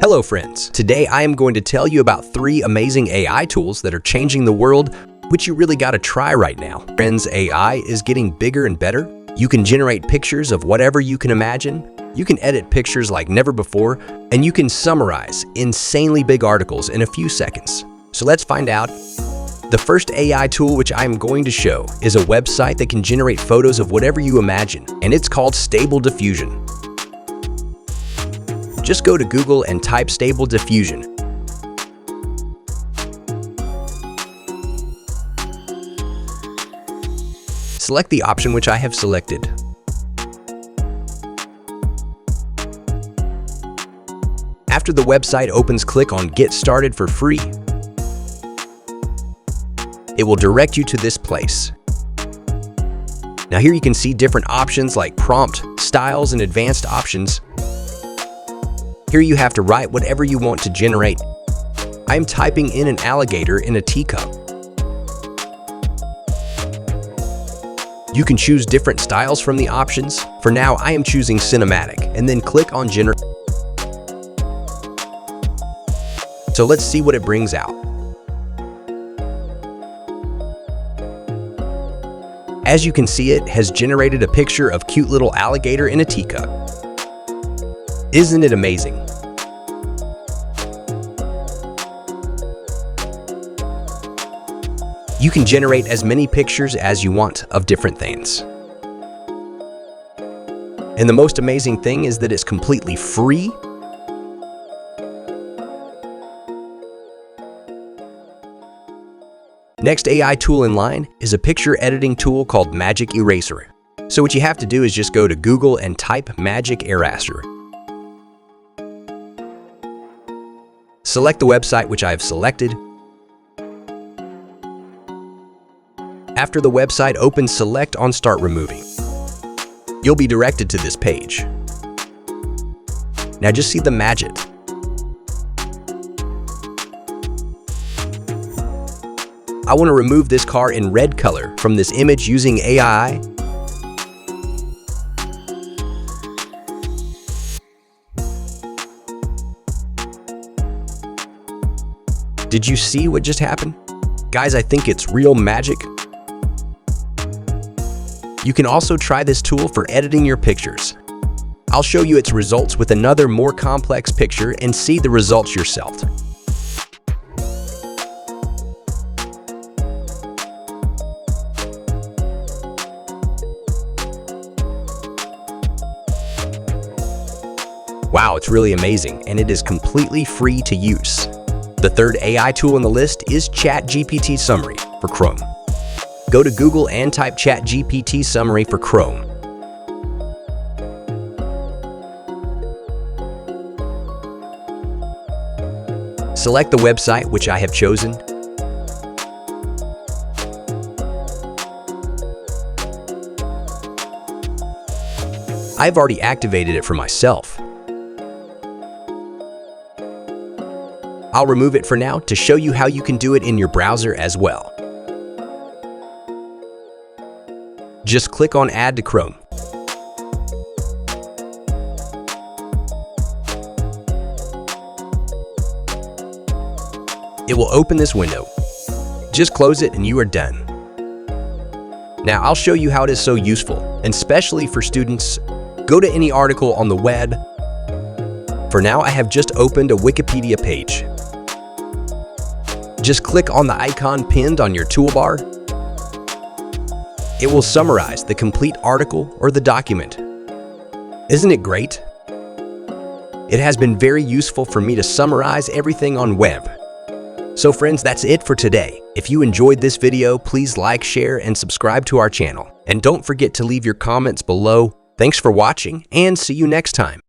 Hello friends, today I am going to tell you about 3 amazing AI tools that are changing the world, which you really gotta try right now. Friends, AI is getting bigger and better. You can generate pictures of whatever you can imagine. You can edit pictures like never before, and you can summarize insanely big articles in a few seconds. So let's find out. The first AI tool which I am going to show is a website that can generate photos of whatever you imagine, and it's called Stable Diffusion. Just go to Google and type Stable Diffusion. Select the option which I have selected. After the website opens, click on Get Started for free. It will direct you to this place. Now here you can see different options like prompt, styles, and advanced options. Here you have to write whatever you want to generate. I am typing in an alligator in a teacup. You can choose different styles from the options. For now, I am choosing cinematic, and then click on Generate. So let's see what it brings out. As you can see, it has generated a picture of cute little alligator in a teacup. Isn't it amazing? You can generate as many pictures as you want of different things. And the most amazing thing is that it's completely free. Next AI tool in line is a picture editing tool called Magic Eraser. So what you have to do is just go to Google and type Magic Eraser. Select the website which I have selected. After the website opens, select on Start Removing. You'll be directed to this page. Now just see the magic. I want to remove this car in red color from this image using AI. Did you see what just happened? Guys, I think it's real magic. You can also try this tool for editing your pictures. I'll show you its results with another more complex picture and see the results yourself. Wow, it's really amazing, and it is completely free to use. The third AI tool on the list is ChatGPT Summary for Chrome. Go to Google and type ChatGPT Summary for Chrome. Select the website which I have chosen. I've already activated it for myself. I'll remove it for now to show you how you can do it in your browser as well. Just click on Add to Chrome. It will open this window. Just close it and you are done. Now I'll show you how it is so useful, and especially for students. Go to any article on the web. For now, I have just opened a Wikipedia page. Just click on the icon pinned on your toolbar. It will summarize the complete article or the document. Isn't it great? It has been very useful for me to summarize everything on web. So friends, that's it for today. If you enjoyed this video, please like, share, and subscribe to our channel. And don't forget to leave your comments below. Thanks for watching, and see you next time.